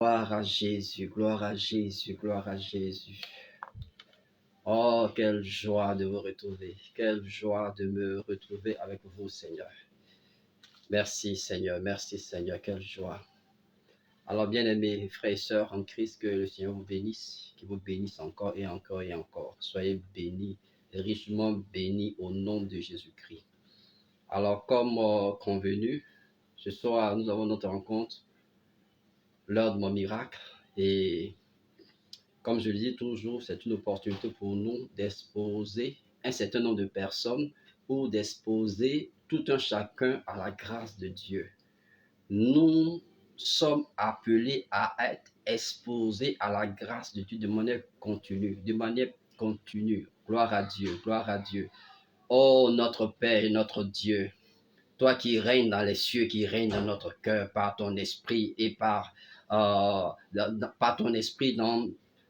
Gloire à Jésus, gloire à Jésus, gloire à Jésus. Oh, quelle joie de vous retrouver, quelle joie de me retrouver avec vous, Seigneur. Merci, Seigneur, quelle joie. Alors, bien-aimés frères et sœurs en Christ, que le Seigneur vous bénisse, qu'il vous bénisse encore et encore et encore. Soyez bénis, richement bénis au nom de Jésus-Christ. Alors, comme convenu, ce soir, nous avons notre rencontre, l'heure de mon miracle, et comme je le dis toujours, c'est une opportunité pour nous d'exposer un certain nombre de personnes ou d'exposer tout un chacun à la grâce de Dieu. Nous sommes appelés à être exposés à la grâce de Dieu de manière continue, Gloire à Dieu, gloire à Dieu. Oh, notre Père et notre Dieu, toi qui règnes dans les cieux, qui règnes dans notre cœur par ton esprit et par ton esprit dans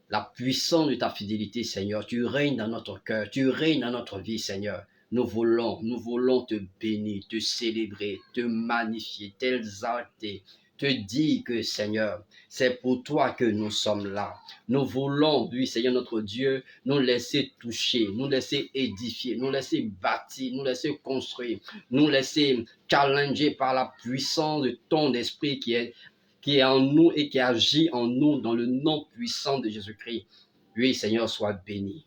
la puissance de ta fidélité, Seigneur. Tu règnes dans notre cœur, tu règnes dans notre vie, Seigneur. Nous voulons te bénir, te célébrer, te magnifier, t'exalter, te dire que, Seigneur, c'est pour toi que nous sommes là. Nous voulons, oui, Seigneur notre Dieu, nous laisser toucher, nous laisser édifier, nous laisser bâtir, nous laisser construire, nous laisser challenger par la puissance de ton esprit qui est en nous et qui agit en nous dans le nom puissant de Jésus-Christ. Oui, Seigneur, sois béni.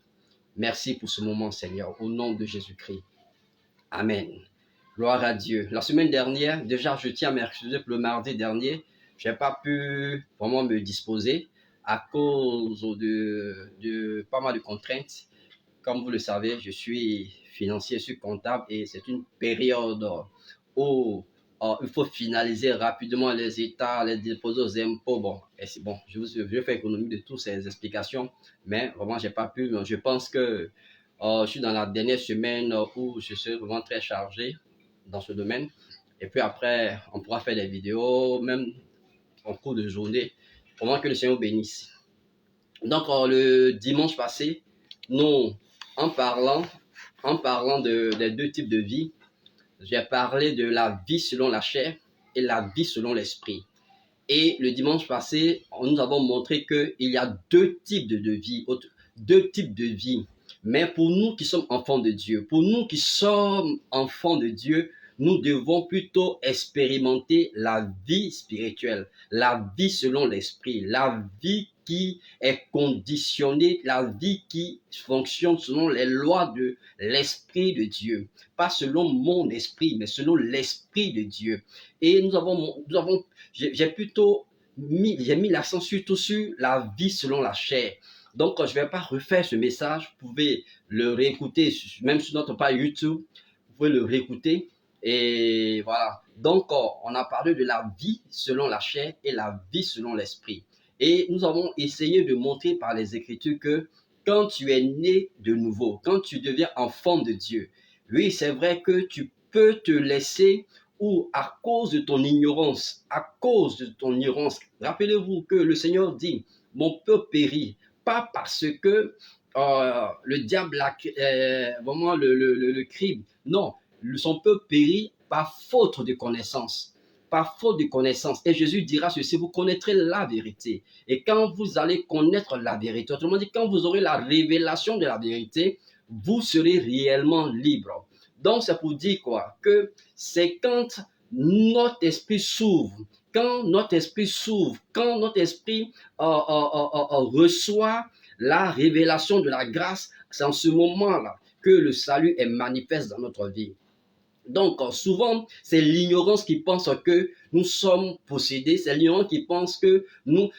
Merci pour ce moment, Seigneur, au nom de Jésus-Christ. Amen. Gloire à Dieu. La semaine dernière, déjà, je tiens à m'excuser pour le mardi dernier. Je n'ai pas pu vraiment me disposer à cause de pas mal de contraintes. Comme vous le savez, je suis financier, je suis comptable et c'est une période où il faut finaliser rapidement les états, les déposer aux impôts. Bon, et c'est bon, je fais économie de toutes ces explications, mais vraiment, j'ai pas pu. Je pense que je suis dans la dernière semaine où je suis vraiment très chargé dans ce domaine. Et puis après, on pourra faire des vidéos, même en cours de journée, vraiment que le Seigneur bénisse. Donc, le dimanche passé, nous, en parlant des deux types de vie, j'ai parlé de la vie selon la chair et la vie selon l'esprit. Et le dimanche passé, nous avons montré qu'il y a deux types de vie, Mais pour nous qui sommes enfants de Dieu, nous devons plutôt expérimenter la vie spirituelle, la vie selon l'esprit, la vie qui est conditionnée, la vie qui fonctionne selon les lois de l'esprit de Dieu. Pas selon mon esprit, mais selon l'esprit de Dieu. Et j'ai mis l'accent surtout sur la vie selon la chair. Donc, je ne vais pas refaire ce message. Vous pouvez le réécouter, même sur notre page YouTube. Vous pouvez le réécouter. Et voilà. Donc, on a parlé de la vie selon la chair et la vie selon l'esprit. Et nous avons essayé de montrer par les Écritures que quand tu es né de nouveau, quand tu deviens enfant de Dieu, oui, c'est vrai que tu peux te laisser ou à cause de ton ignorance, rappelez-vous que le Seigneur dit, mon peuple périt, pas parce que le diable a vraiment le crible, non, son peuple périt par faute de connaissance. Par faute de connaissance. Et Jésus dira ceci, vous connaîtrez la vérité. Et quand vous allez connaître la vérité, autrement dit, quand vous aurez la révélation de la vérité, vous serez réellement libre. Donc, c'est pour dire quoi? Que c'est quand notre esprit s'ouvre, quand notre esprit reçoit la révélation de la grâce, c'est en ce moment-là que le salut est manifeste dans notre vie. Donc, souvent, c'est l'ignorance qui pense que nous sommes possédés, c'est l'ignorance qui pense que nous...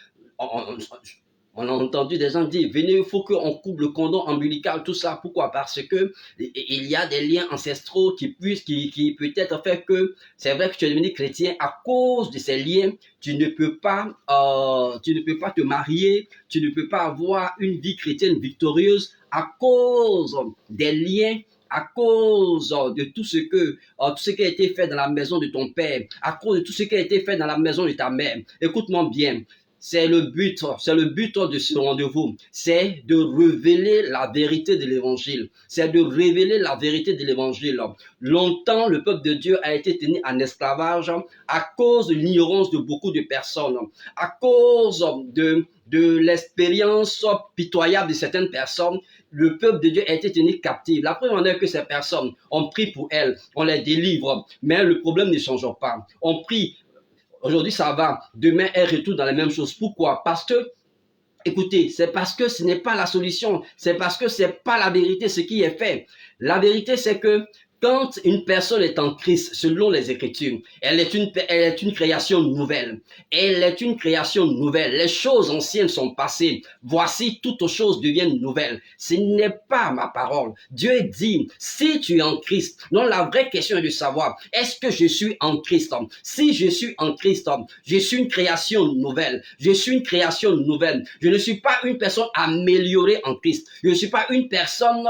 On a entendu des gens dire, venez, il faut qu'on coupe le cordon ombilical, tout ça. Pourquoi? Parce que il y a des liens ancestraux qui peut-être fait que c'est vrai que tu es devenu chrétien. À cause de ces liens, tu ne peux pas te marier, tu ne peux pas avoir une vie chrétienne victorieuse à cause des liens, à cause de tout ce qui a été fait dans la maison de ton père, à cause de tout ce qui a été fait dans la maison de ta mère. Écoute-moi bien. c'est le but de ce rendez-vous, c'est de révéler la vérité de l'évangile, c'est de révéler la vérité de l'évangile. Longtemps, le peuple de Dieu a été tenu en esclavage à cause de l'ignorance de beaucoup de personnes, à cause de l'expérience pitoyable de certaines personnes. Le peuple de Dieu a été tenu captif. La preuve en est que ces personnes, on prie pour elles, on les délivre, mais le problème ne change pas. On prie, aujourd'hui ça va, demain elles retournent dans la même chose. Pourquoi? Parce que, écoutez, c'est parce que ce n'est pas la solution, c'est parce que ce n'est pas la vérité ce qui est fait. La vérité, c'est que quand une personne est en Christ, selon les Écritures, elle est une création nouvelle. Elle est une création nouvelle. Les choses anciennes sont passées. Voici, toutes choses deviennent nouvelles. Ce n'est pas ma parole. Dieu dit, si tu es en Christ, non, la vraie question est de savoir, est-ce que je suis en Christ? Si je suis en Christ, je suis une création nouvelle. Je suis une création nouvelle. Je ne suis pas une personne améliorée en Christ. Je ne suis pas une personne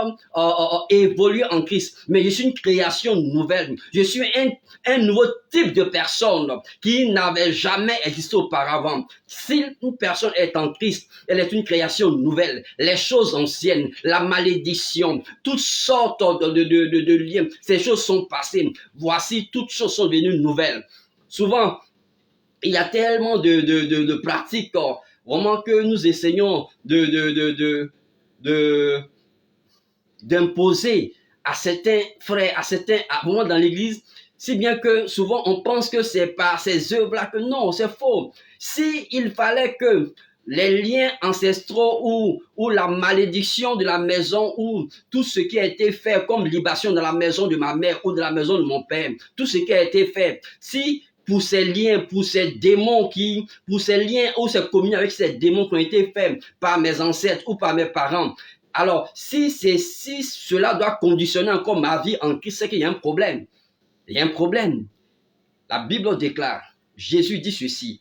évoluée en Christ, mais je suis une création nouvelle. Je suis un nouveau type de personne qui n'avait jamais existé auparavant. Si une personne est en Christ, elle est une création nouvelle. Les choses anciennes, la malédiction, toutes sortes de liens, ces choses sont passées. Voici, toutes choses sont devenues nouvelles. Souvent, il y a tellement de pratiques vraiment que nous essayons d'imposer à certains frères, vraiment dans l'église, si bien que souvent on pense que c'est par ces œuvres-là que non, c'est faux. S'il fallait que les liens ancestraux ou la malédiction de la maison ou tout ce qui a été fait comme libation dans la maison de ma mère ou de la maison de mon père, tout ce qui a été fait, si pour ces liens, pour ces démons pour ces liens ou ces communions avec ces démons qui ont été faits par mes ancêtres ou par mes parents, alors, si cela doit conditionner encore ma vie en Christ, c'est qu'il y a un problème. Il y a un problème. La Bible déclare, Jésus dit ceci.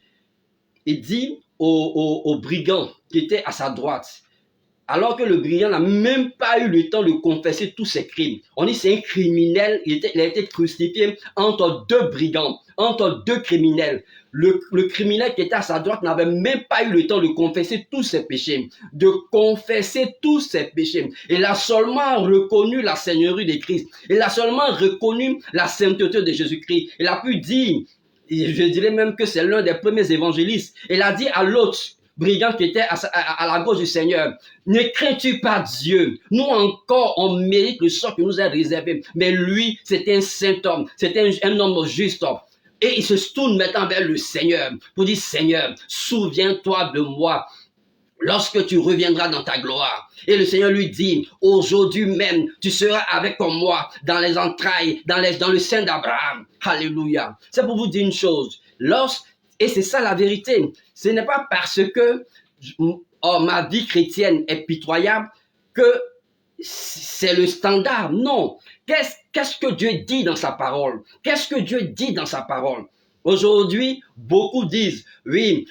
Il dit au brigand qui était à sa droite, alors que le brigand n'a même pas eu le temps de confesser tous ses crimes. On dit c'est un criminel, il a été crucifié entre deux brigands, entre deux criminels. Le criminel qui était à sa droite n'avait même pas eu le temps de confesser tous ses péchés, de confesser tous ses péchés. Il a seulement reconnu la seigneurie de Christ. Il a seulement reconnu la sainteté de Jésus-Christ. Il a pu dire, je dirais même que c'est l'un des premiers évangélistes, il a dit à l'autre brigand qui était à la gauche du Seigneur, ne crains-tu pas Dieu? Nous encore, on mérite le sort qui nous est réservé. Mais lui, c'était un saint homme, c'était un homme juste. Et il se tourne maintenant vers le Seigneur pour dire, Seigneur, souviens-toi de moi lorsque tu reviendras dans ta gloire. Et le Seigneur lui dit, aujourd'hui même, tu seras avec moi dans les entrailles, dans le sein d'Abraham. Alléluia. C'est pour vous dire une chose. Et c'est ça la vérité. Ce n'est pas parce que ma vie chrétienne est pitoyable que c'est le standard. Non. Qu'est-ce que Dieu dit dans sa parole? Qu'est-ce que Dieu dit dans sa parole? Aujourd'hui, beaucoup disent, oui,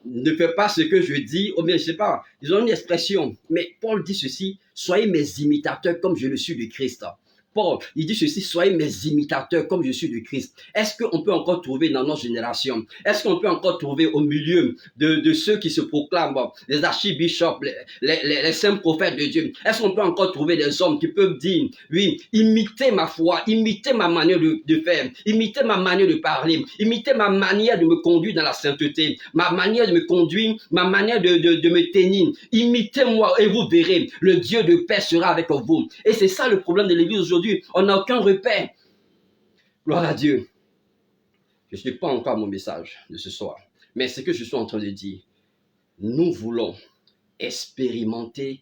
ne fais pas ce que je dis, ou bien je sais pas, ils ont une expression. Mais Paul dit ceci, soyez mes imitateurs comme je le suis de Christ. Paul, il dit ceci, soyez mes imitateurs comme je suis du Christ. Est-ce qu'on peut encore trouver dans notre génération, est-ce qu'on peut encore trouver au milieu de ceux qui se proclament, les archibishops, les saints prophètes de Dieu, est-ce qu'on peut encore trouver des hommes qui peuvent dire, oui, imitez ma foi, imitez ma manière de faire, imitez ma manière de parler, imitez ma manière de me conduire dans la sainteté, ma manière de me conduire, ma manière de me tenir, imitez-moi et vous verrez, le Dieu de paix sera avec vous. Et c'est ça le problème de l'Église aujourd'hui. On n'a aucun repère. Gloire à Dieu. Je ne suis pas encore à mon message de ce soir. Mais ce que je suis en train de dire, nous voulons expérimenter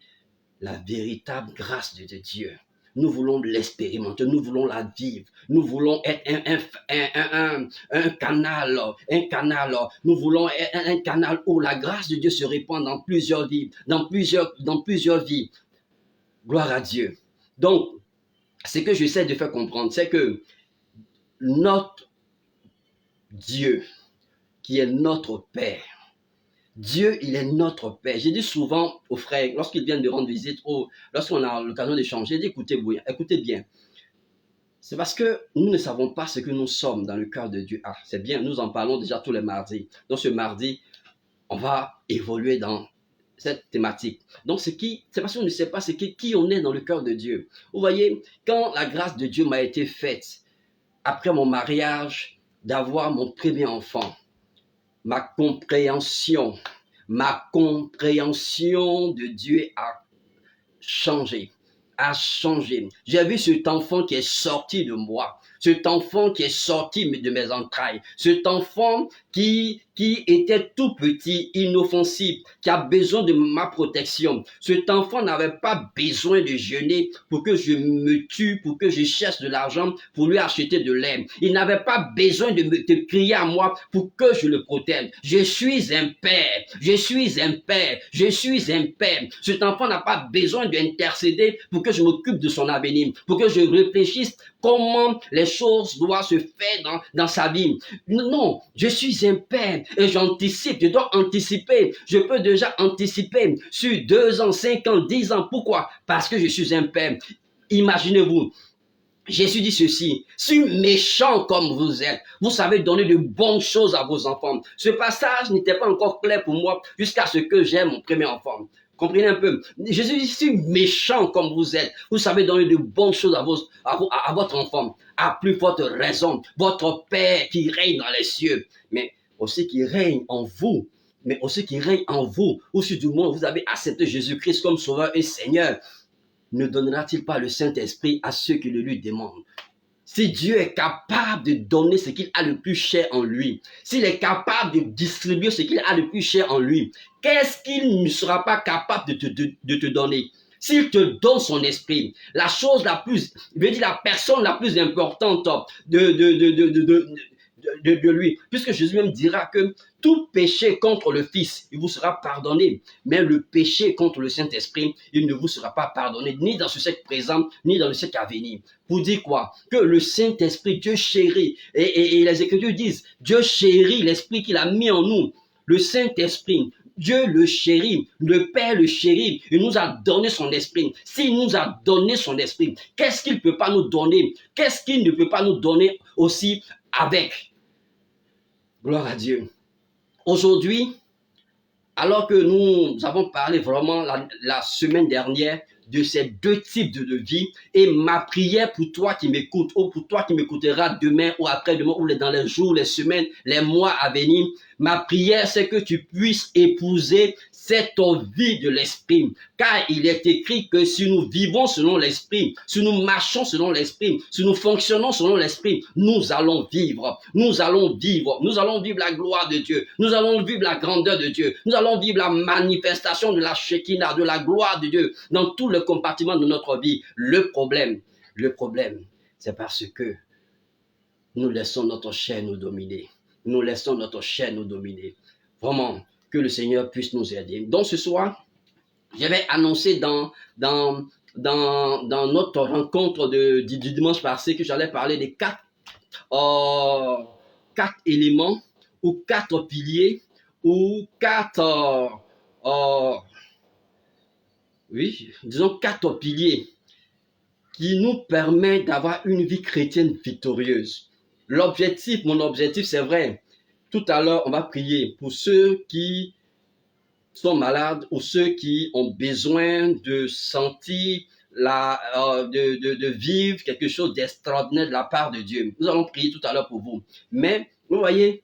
la véritable grâce de Dieu. Nous voulons l'expérimenter, nous voulons la vivre. Nous voulons être un canal. Nous voulons être un canal où la grâce de Dieu se répand dans plusieurs vies, dans plusieurs vies. Gloire à Dieu. Donc, ce que j'essaie de faire comprendre, c'est que notre Dieu, qui est notre Père, Dieu, il est notre Père. J'ai dit souvent aux frères, lorsqu'ils viennent de rendre visite, lorsqu'on a l'occasion d'échanger, j'ai dit, écoutez bien. C'est parce que nous ne savons pas ce que nous sommes dans le cœur de Dieu. Ah, c'est bien, nous en parlons déjà tous les mardis. Donc ce mardi, on va évoluer dans cette thématique. Donc c'est parce qu'on ne sait pas qui on est dans le cœur de Dieu. Vous voyez, quand la grâce de Dieu m'a été faite, après mon mariage, d'avoir mon premier enfant, ma compréhension de Dieu a changé, J'ai vu cet enfant qui est sorti de moi, cet enfant qui est sorti de mes entrailles, cet enfant qui était tout petit, inoffensif, qui a besoin de ma protection. Cet enfant n'avait pas besoin de jeûner pour que je me tue, pour que je cherche de l'argent pour lui acheter de lait. Il n'avait pas besoin de crier à moi pour que je le protège. Je suis un père, je suis un père, je suis un père. Cet enfant n'a pas besoin d'intercéder pour que je m'occupe de son avenir, pour que je réfléchisse comment les choses doivent se faire dans sa vie. Non, je suis un père et j'anticipe, je dois anticiper. Je peux déjà anticiper sur 2 ans, 5 ans, 10 ans. Pourquoi? Parce que je suis un père. Imaginez-vous, Jésus dit ceci: si méchant comme vous êtes, vous savez donner de bonnes choses à vos enfants. Ce passage n'était pas encore clair pour moi jusqu'à ce que j'aie mon premier enfant. Comprenez un peu. Jésus dit, si méchant comme vous êtes, vous savez donner de bonnes choses à votre enfant. À plus forte raison, votre Père qui règne dans les cieux, mais aussi qui règne en vous, ou si du moins vous avez accepté Jésus-Christ comme Sauveur et Seigneur, ne donnera-t-il pas le Saint-Esprit à ceux qui le lui demandent? Si Dieu est capable de donner ce qu'il a le plus cher en lui, s'il est capable de distribuer ce qu'il a le plus cher en lui, qu'est-ce qu'il ne sera pas capable de te donner? S'il te donne son esprit, la personne la plus importante de lui, puisque Jésus même dira que tout péché contre le Fils, il vous sera pardonné, mais le péché contre le Saint-Esprit, il ne vous sera pas pardonné, ni dans ce siècle présent, ni dans le siècle à venir. Pour dire quoi? Que le Saint-Esprit, Dieu chérit, et les Écritures disent, Dieu chérit l'Esprit qu'il a mis en nous, le Saint-Esprit. Dieu le chérit, le Père le chérit, il nous a donné son esprit. S'il nous a donné son esprit, qu'est-ce qu'il ne peut pas nous donner? Qu'est-ce qu'il ne peut pas nous donner aussi avec? Gloire à Dieu. Aujourd'hui, alors que nous avons parlé vraiment la semaine dernière de ces 2 types de vie, et ma prière pour toi qui m'écoutes, ou pour toi qui m'écouteras demain ou après-demain, ou dans les jours, les semaines, les mois à venir, ma prière c'est que tu puisses épouser cette vie de l'esprit, car il est écrit que si nous vivons selon l'esprit, si nous marchons selon l'esprit, si nous fonctionnons selon l'esprit, nous allons vivre la gloire de Dieu, nous allons vivre la grandeur de Dieu, nous allons vivre la manifestation de la Shekinah, de la gloire de Dieu dans tout le compartiment de notre vie. Le problème, c'est parce que nous laissons notre chair nous dominer. Vraiment, que le Seigneur puisse nous aider. Donc ce soir, j'avais annoncé dans notre rencontre du dimanche passé que j'allais parler des 4 éléments ou 4 piliers ou 4 piliers qui nous permettent d'avoir une vie chrétienne victorieuse. Mon objectif, c'est vrai. Tout à l'heure, on va prier pour ceux qui sont malades ou ceux qui ont besoin de sentir de vivre quelque chose d'extraordinaire de la part de Dieu. Nous allons prier tout à l'heure pour vous. Mais, vous voyez,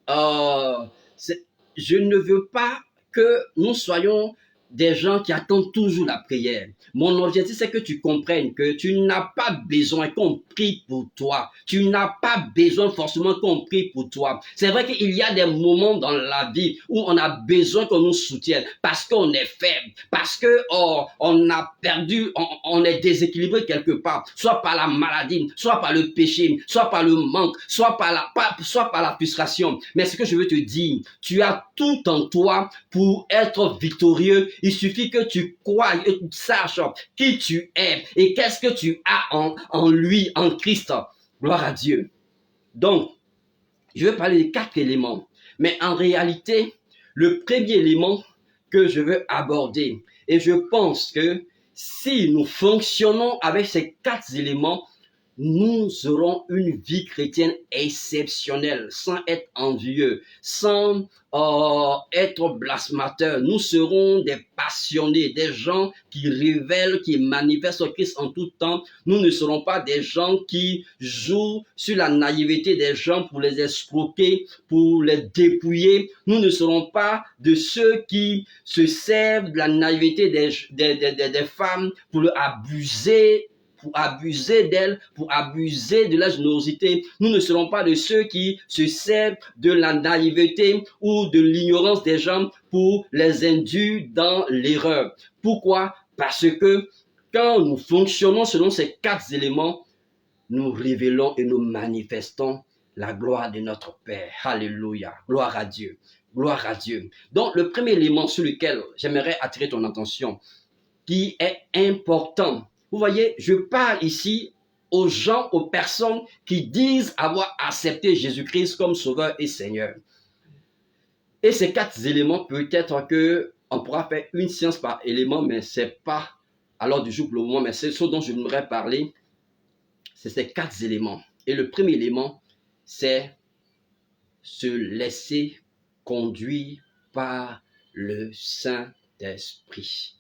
je ne veux pas que nous soyons des gens qui attendent toujours la prière. Mon objectif, c'est que tu comprennes que tu n'as pas besoin qu'on prie pour toi. Tu n'as pas besoin forcément qu'on prie pour toi. C'est vrai qu'il y a des moments dans la vie où on a besoin qu'on nous soutienne parce qu'on est faible, parce que on a perdu, on est déséquilibré quelque part, soit par la maladie, soit par le péché, soit par le manque, soit par la frustration. Mais ce que je veux te dire, tu as tout en toi pour être victorieux. Il suffit que tu crois et tu saches qui tu es et qu'est-ce que tu as en lui, en Christ. Gloire à Dieu. Donc, je vais parler de 4 éléments. Mais en réalité, le premier élément que je veux aborder, et je pense que si nous fonctionnons avec ces 4 éléments, nous aurons une vie chrétienne exceptionnelle, sans être envieux, sans être blasphémateurs. Nous serons des passionnés, des gens qui révèlent, qui manifestent Christ en tout temps. Nous ne serons pas des gens qui jouent sur la naïveté des gens pour les escroquer, pour les dépouiller. Nous ne serons pas de ceux qui se servent de la naïveté des femmes pour abuser d'elles, pour abuser de la générosité. Nous ne serons pas de ceux qui se servent de la naïveté ou de l'ignorance des gens pour les induire dans l'erreur. Pourquoi? Parce que quand nous fonctionnons selon ces 4 éléments, nous révélons et nous manifestons la gloire de notre Père. Alléluia. Gloire à Dieu. Gloire à Dieu. Donc, le premier élément sur lequel j'aimerais attirer ton attention, qui est important. Vous voyez, je parle ici aux gens, aux personnes qui disent avoir accepté Jésus-Christ comme Sauveur et Seigneur. Et ces 4 éléments, peut-être qu'on pourra faire une séance par élément, mais ce n'est pas à l'ordre du jour pour le moment, mais c'est ce dont je voudrais parler. C'est ces 4 éléments. Et le premier élément, c'est se laisser conduire par le Saint-Esprit.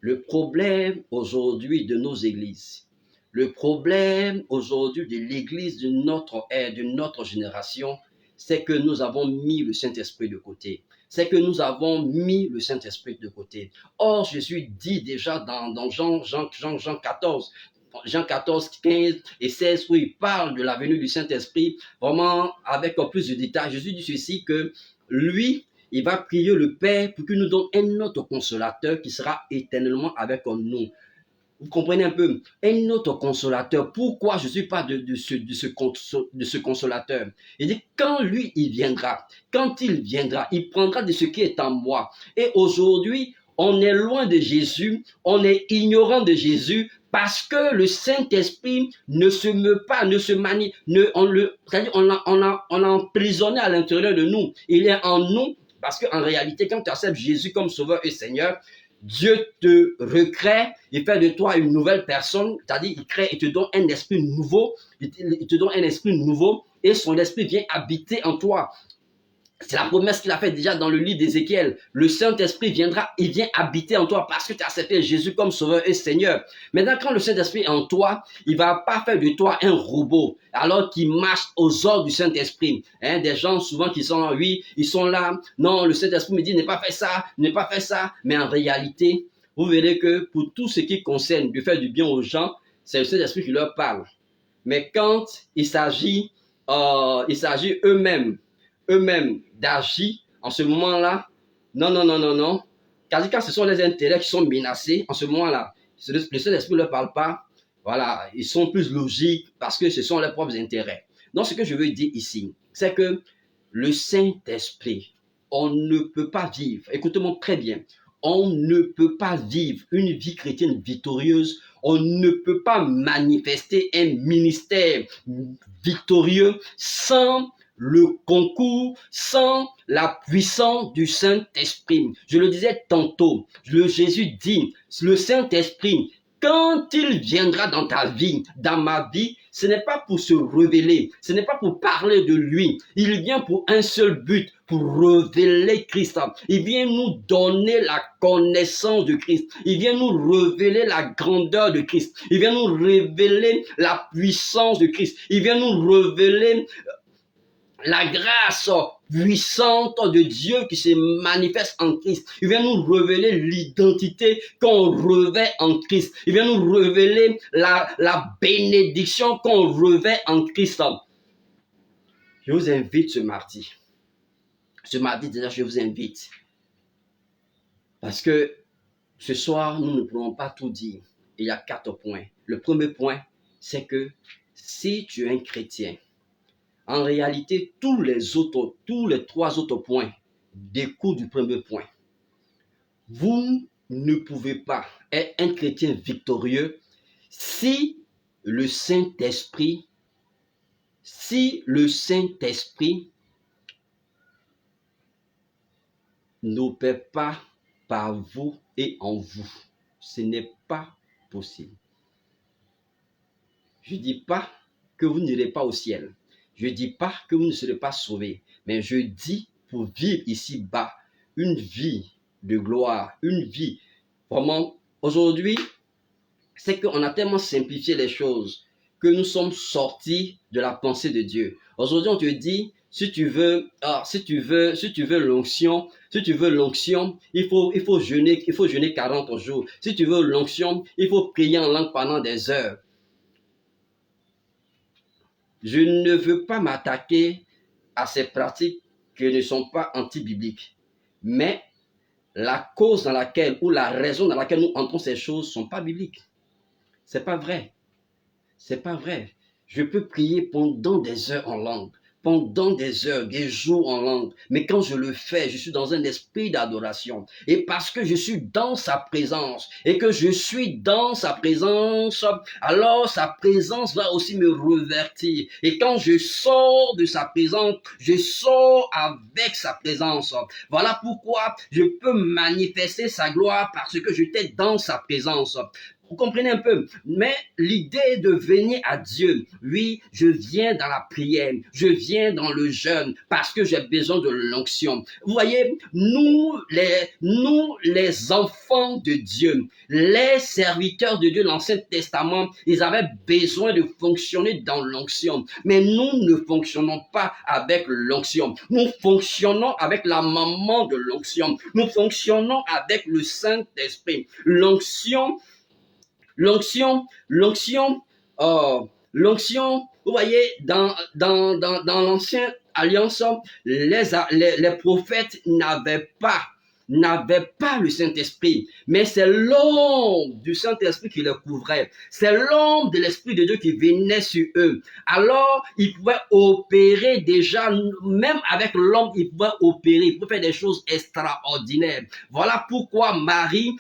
Le problème aujourd'hui de nos églises, le problème aujourd'hui de l'église de notre ère, de notre génération, c'est que nous avons mis le Saint-Esprit de côté. C'est que nous avons mis le Saint-Esprit de côté. Or, Jésus dit déjà dans Jean 14, Jean 14, 15 et 16, où il parle de la venue du Saint-Esprit, vraiment avec plus de détails. Jésus dit ceci, que lui, il va prier le Père pour qu'il nous donne un autre consolateur qui sera éternellement avec nous. Vous comprenez un peu? Un autre consolateur. Pourquoi Jésus parle de ce consolateur? Il dit, quand lui, il viendra, il prendra de ce qui est en moi. Et aujourd'hui, on est loin de Jésus, on est ignorant de Jésus, parce que le Saint-Esprit ne se meut pas, ne se manie, c'est-à-dire on l'a emprisonné à l'intérieur de nous. Il est en nous, parce qu'en réalité, quand tu acceptes Jésus comme Sauveur et Seigneur, Dieu te recrée, il fait de toi une nouvelle personne, c'est-à-dire il te donne un esprit nouveau, il te donne un esprit nouveau et son esprit vient habiter en toi. C'est la promesse qu'il a faite déjà dans le livre d'Ézéchiel. Le Saint-Esprit viendra, il vient habiter en toi parce que tu as accepté Jésus comme Sauveur et Seigneur. Maintenant, quand le Saint-Esprit est en toi, il ne va pas faire de toi un robot, alors qu'il marche aux ordres du Saint-Esprit. Des gens souvent qui sont là, oui, ils sont là, non, le Saint-Esprit me dit, n'ai pas fait ça, n'ai pas fait ça. Mais en réalité, vous verrez que pour tout ce qui concerne de faire du bien aux gens, c'est le Saint-Esprit qui leur parle. Mais quand il s'agit eux-mêmes d'agir en ce moment-là, non. Quand ce sont les intérêts qui sont menacés, en ce moment-là, le Saint-Esprit ne leur parle pas. Voilà, ils sont plus logiques parce que ce sont leurs propres intérêts. Donc, ce que je veux dire ici, c'est que le Saint-Esprit, on ne peut pas vivre, écoutez-moi très bien, on ne peut pas vivre une vie chrétienne victorieuse, on ne peut pas manifester un ministère victorieux sans le concours, sans la puissance du Saint-Esprit. Je le disais tantôt, Jésus dit, le Saint-Esprit, quand il viendra dans ta vie, dans ma vie, ce n'est pas pour se révéler, ce n'est pas pour parler de lui. Il vient pour un seul but, pour révéler Christ. Il vient nous donner la connaissance de Christ. Il vient nous révéler la grandeur de Christ. Il vient nous révéler la puissance de Christ. Il vient nous révéler la grâce puissante de Dieu qui se manifeste en Christ. Il vient nous révéler l'identité qu'on revêt en Christ. Il vient nous révéler la bénédiction qu'on revêt en Christ. Je vous invite ce mardi. Ce mardi, déjà, je vous invite. Parce que ce soir, nous ne pourrons pas tout dire. Il y a 4 points. Le premier point, c'est que si tu es un chrétien, en réalité, tous les 3 autres points découlent du premier point. Vous ne pouvez pas être un chrétien victorieux si le Saint-Esprit n'opère pas par vous et en vous. Ce n'est pas possible. Je ne dis pas que vous n'irez pas au ciel. Je ne dis pas que vous ne serez pas sauvés. Mais je dis pour vivre ici-bas une vie de gloire, une vie vraiment. Aujourd'hui, c'est qu'on a tellement simplifié les choses que nous sommes sortis de la pensée de Dieu. Aujourd'hui, on te dit, si tu veux l'onction, il faut jeûner 40 jours. Si tu veux l'onction, il faut prier en langue pendant des heures. Je ne veux pas m'attaquer à ces pratiques qui ne sont pas anti-bibliques. Mais la cause dans laquelle, ou la raison dans laquelle nous entrons ces choses ne sont pas bibliques. C'est pas vrai. C'est pas vrai. Je peux prier pendant des heures en langue, pendant des heures, des jours en langue. Mais quand je le fais, je suis dans un esprit d'adoration. Et parce que je suis dans sa présence et que je suis dans sa présence, alors sa présence va aussi me revertir. Et quand je sors de sa présence, je sors avec sa présence. Voilà pourquoi je peux manifester sa gloire parce que j'étais dans sa présence. Vous comprenez un peu? Mais l'idée de venir à Dieu, oui, je viens dans la prière, je viens dans le jeûne parce que j'ai besoin de l'onction. Vous voyez, nous les enfants de Dieu, les serviteurs de Dieu, l'Ancien Testament, ils avaient besoin de fonctionner dans l'onction. Mais nous ne fonctionnons pas avec l'onction. Nous fonctionnons avec la maman de l'onction. Nous fonctionnons avec le Saint-Esprit. L'onction, vous voyez, dans l'ancienne alliance, les prophètes n'avaient pas le Saint-Esprit, mais c'est l'ombre du Saint-Esprit qui les couvrait. C'est l'ombre de l'Esprit de Dieu qui venait sur eux. Alors, ils pouvaient opérer déjà, même avec l'ombre, ils pouvaient opérer, ils pouvaient faire des choses extraordinaires. Voilà pourquoi Marie,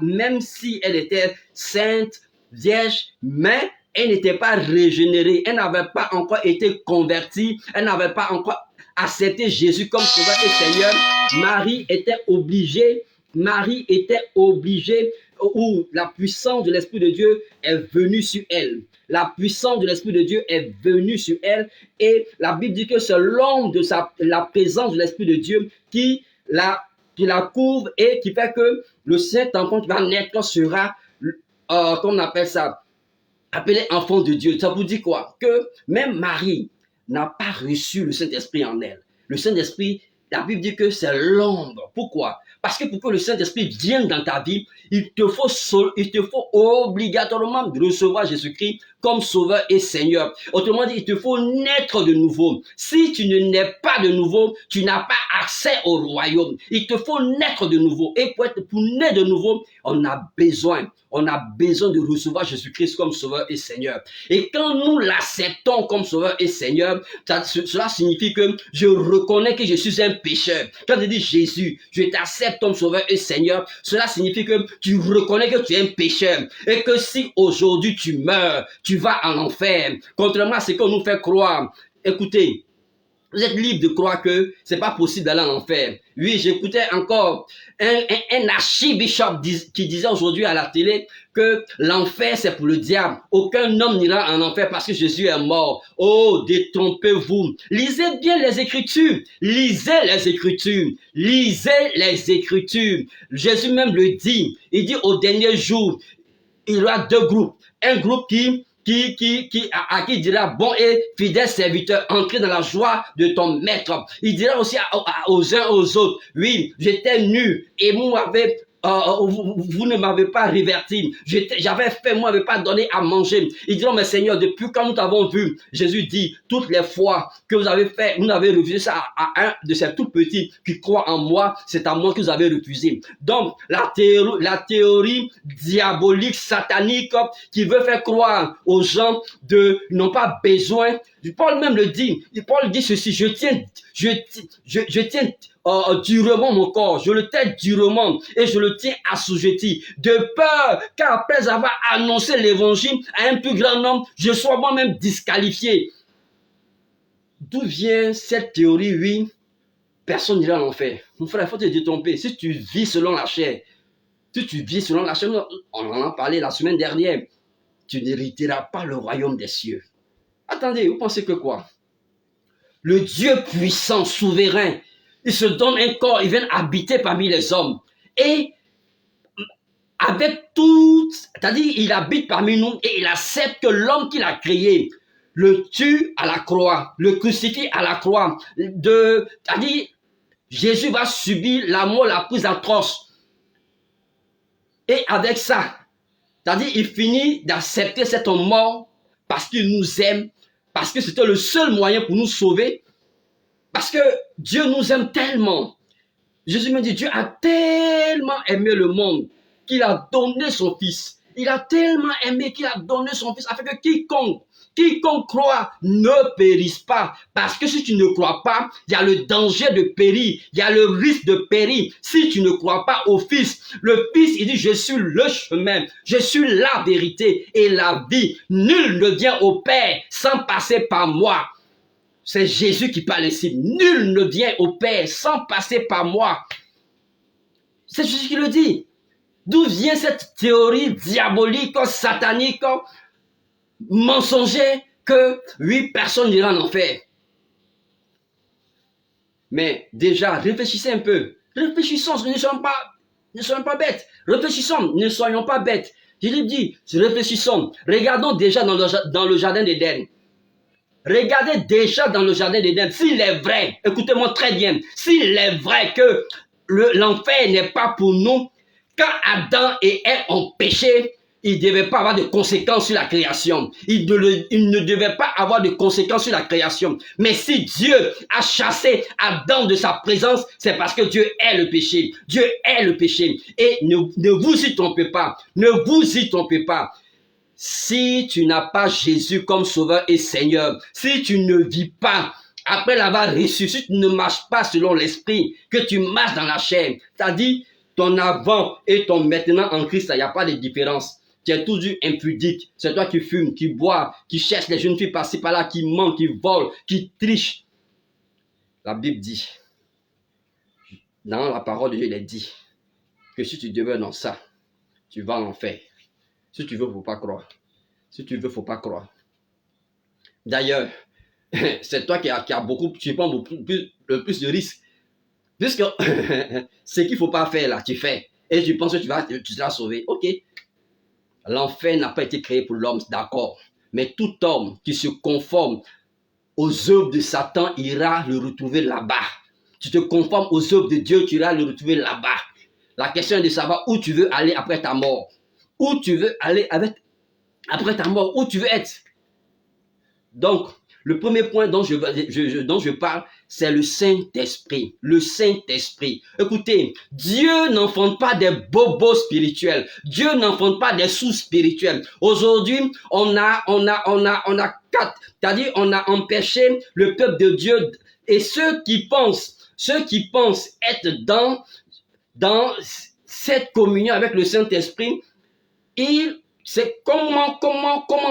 même si elle était sainte, vierge, mais elle n'était pas régénérée, elle n'avait pas encore été convertie, elle n'avait pas encore accepté Jésus comme sauveur et Seigneur. Marie était obligée, où la puissance de l'Esprit de Dieu est venue sur elle. La puissance de l'Esprit de Dieu est venue sur elle et la Bible dit que c'est l'ombre de la présence de l'Esprit de Dieu qui la couvre et qui fait que le Saint-Enfant qui va naître sera, qu'on appelle ça, appelé enfant de Dieu. Ça vous dit quoi? Que même Marie n'a pas reçu le Saint-Esprit en elle. Le Saint-Esprit, la Bible dit que c'est l'ombre. Pourquoi? Parce que pour que le Saint-Esprit vienne dans ta vie, il te faut obligatoirement recevoir Jésus-Christ comme sauveur et Seigneur. Autrement dit, il te faut naître de nouveau. Si tu ne nais pas de nouveau, tu n'as pas accès au royaume. Il te faut naître de nouveau. Et pour naître de nouveau, on a besoin de recevoir Jésus-Christ comme sauveur et Seigneur. Et quand nous l'acceptons comme sauveur et Seigneur, cela signifie que je reconnais que je suis un pécheur. Quand je dis Jésus, je t'accepte comme sauveur et Seigneur, cela signifie que tu reconnais que tu es un pécheur. Et que si aujourd'hui tu meurs, tu vas en enfer. Contrairement à ce qu'on nous fait croire. Écoutez, vous êtes libre de croire que c'est pas possible d'aller en enfer. Oui, j'écoutais encore un archibishop qui disait aujourd'hui à la télé que l'enfer c'est pour le diable. Aucun homme n'ira en enfer parce que Jésus est mort. Oh, détrompez-vous. Lisez bien les Écritures. Lisez les Écritures. Lisez les Écritures. Jésus même le dit. Il dit au dernier jour, il y aura deux groupes. Un groupe à qui il dira, bon et fidèle serviteur, entrez dans la joie de ton maître. Il dira aussi aux uns aux autres, oui, j'étais nu et vous ne m'avez pas réverti. J'avais faim, vous ne m'avez pas donné à manger. Ils diront, mais Seigneur, depuis quand nous t'avons vu, Jésus dit, toutes les fois que vous avez fait, vous n'avez refusé ça à un de ces tout petits qui croient en moi, c'est à moi que vous avez refusé. Donc, la théorie diabolique, satanique, qui veut faire croire aux gens n'ont pas besoin. Paul même le dit. Paul dit ceci, je tiens durement mon corps, je le tiens durement et je le tiens assujetti, de peur qu'après avoir annoncé l'évangile à un plus grand nombre, je sois moi-même disqualifié. D'où vient cette théorie? Oui, personne n'ira en enfer. Mon frère, il faut te détromper. Si tu vis selon la chair, on en a parlé la semaine dernière, tu n'hériteras pas le royaume des cieux. Attendez, vous pensez que quoi? Le Dieu puissant, souverain, il se donne un corps, il vient habiter parmi les hommes. Et avec tout, c'est-à-dire il habite parmi nous et il accepte que l'homme qu'il a créé le tue à la croix, le crucifie à la croix. C'est-à-dire Jésus va subir la mort la plus atroce. Et avec ça, c'est-à-dire il finit d'accepter cette mort parce qu'il nous aime, parce que c'était le seul moyen pour nous sauver, parce que Dieu nous aime tellement. Jésus me dit, Dieu a tellement aimé le monde qu'il a donné son Fils. Il a tellement aimé qu'il a donné son Fils afin que quiconque croit ne périsse pas. Parce que si tu ne crois pas, il y a le danger de périr, il y a le risque de périr. Si tu ne crois pas au Fils, le Fils, il dit, je suis le chemin, je suis la vérité et la vie. Nul ne vient au Père sans passer par moi. C'est Jésus qui parle ici. Nul ne vient au Père sans passer par moi. C'est Jésus qui le dit. D'où vient cette théorie diabolique, satanique, mensongère que 8 personnes iront en enfer? Mais déjà, réfléchissez un peu. Réfléchissons, ne soyons pas bêtes. Réfléchissons, ne soyons pas bêtes. Je lui dis, réfléchissons. Regardons déjà dans le jardin d'Éden. Regardez déjà dans le jardin d'Éden, s'il est vrai, écoutez-moi très bien, s'il est vrai que l'enfer n'est pas pour nous, quand Adam et Ève ont péché, il ne devait pas avoir de conséquences sur la création. Il ne devait pas avoir de conséquences sur la création. Mais si Dieu a chassé Adam de sa présence, c'est parce que Dieu est le péché. Dieu est le péché. Et ne vous y trompez pas. Ne vous y trompez pas. Si tu n'as pas Jésus comme sauveur et Seigneur, si tu ne vis pas après l'avoir reçu, si tu ne marches pas selon l'esprit, que tu marches dans la chair, c'est-à-dire ton avant et ton maintenant en Christ, il n'y a pas de différence. Tu es toujours impudique. C'est toi qui fumes, qui bois, qui cherche les jeunes filles par-ci par-là, qui ment, qui vole, qui triche. La Bible dit, dans la parole de Dieu, il est dit que si tu demeures dans ça, tu vas en enfer. Si tu veux, il ne faut pas croire. Si tu veux, il ne faut pas croire. D'ailleurs, c'est toi qui as beaucoup, tu prends le plus de risques. Puisque ce qu'il ne faut pas faire là, tu fais. Et tu penses que tu seras sauvé. Ok. L'enfer n'a pas été créé pour l'homme, d'accord. Mais tout homme qui se conforme aux œuvres de Satan ira le retrouver là-bas. Tu te conformes aux œuvres de Dieu, tu iras le retrouver là-bas. La question est de savoir où tu veux aller après ta mort. Où tu veux aller après ta mort, où tu veux être. Donc, le premier point dont je parle, c'est le Saint-Esprit. Le Saint-Esprit. Écoutez, Dieu n'enfante pas des bobos spirituels. Dieu n'enfante pas des sous spirituels. Aujourd'hui, on a empêché le peuple de Dieu et ceux qui pensent être dans cette communion avec le Saint-Esprit. C'est comment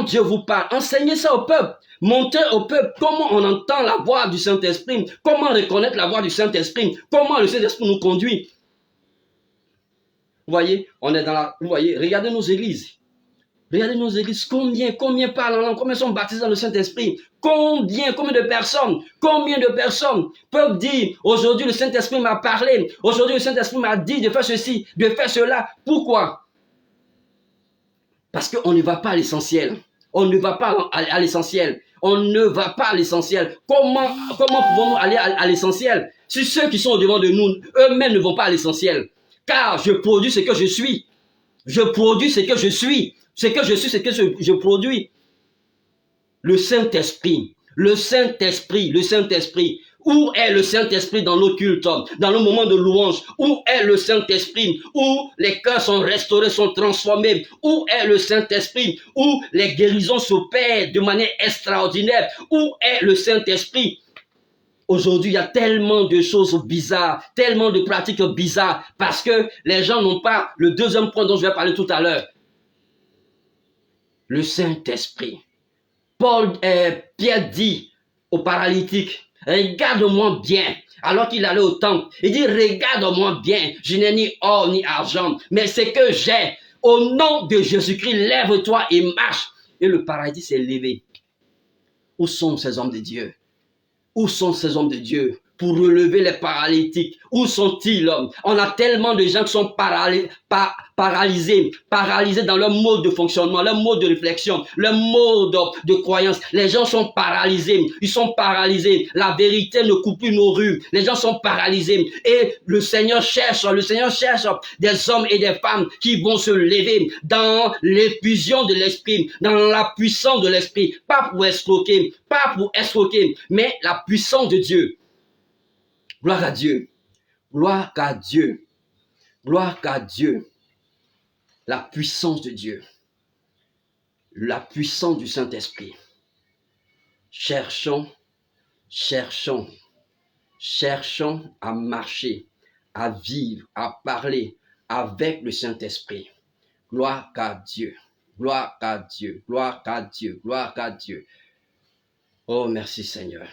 Dieu vous parle. Enseignez ça au peuple. Montrez au peuple comment on entend la voix du Saint-Esprit. Comment reconnaître la voix du Saint-Esprit. Comment le Saint-Esprit nous conduit. Vous voyez, vous voyez, regardez nos églises. Regardez nos églises. Combien parlent en langue. Combien sont baptisés dans le Saint-Esprit. Combien de personnes peuvent dire, aujourd'hui le Saint-Esprit m'a parlé. Aujourd'hui le Saint-Esprit m'a dit de faire ceci, de faire cela. Pourquoi? Parce qu'on ne va pas à l'essentiel. On ne va pas à l'essentiel. On ne va pas à l'essentiel. Comment pouvons-nous aller à l'essentiel si ceux qui sont au-devant de nous, eux-mêmes ne vont pas à l'essentiel? Car je produis ce que je suis. Je produis ce que je suis. Ce que je suis, c'est que je produis. Le Saint-Esprit. Le Saint-Esprit. Le Saint-Esprit. Où est le Saint-Esprit dans nos cultes, dans nos moments de louange? Où est le Saint-Esprit? Où les cœurs sont restaurés, sont transformés? Où est le Saint-Esprit? Où les guérisons s'opèrent de manière extraordinaire? Où est le Saint-Esprit? Aujourd'hui, il y a tellement de choses bizarres, tellement de pratiques bizarres, parce que les gens n'ont pas le deuxième point dont je vais parler tout à l'heure. Le Saint-Esprit. Pierre dit aux paralytiques, regarde-moi bien, alors qu'il allait au temple. Il dit, regarde-moi bien, je n'ai ni or ni argent, mais ce que j'ai, au nom de Jésus-Christ, lève-toi et marche. Et le paradis s'est levé. Où sont ces hommes de Dieu? Où sont ces hommes de Dieu pour relever les paralytiques? Où sont-ils? On a tellement de gens qui sont paralysés dans leur mode de fonctionnement, leur mode de réflexion, leur mode de croyance. Les gens sont paralysés. Ils sont paralysés. La vérité ne coupe plus nos rues. Les gens sont paralysés. Et le Seigneur cherche des hommes et des femmes qui vont se lever dans l'effusion de l'esprit, dans la puissance de l'esprit, pas pour escroquer, mais la puissance de Dieu. Gloire à Dieu. Gloire à Dieu. Gloire à Dieu. La puissance de Dieu. La puissance du Saint-Esprit. Cherchons à marcher, à vivre, à parler avec le Saint-Esprit. Gloire à Dieu. Gloire à Dieu. Gloire à Dieu. Gloire à Dieu. Oh, merci Seigneur.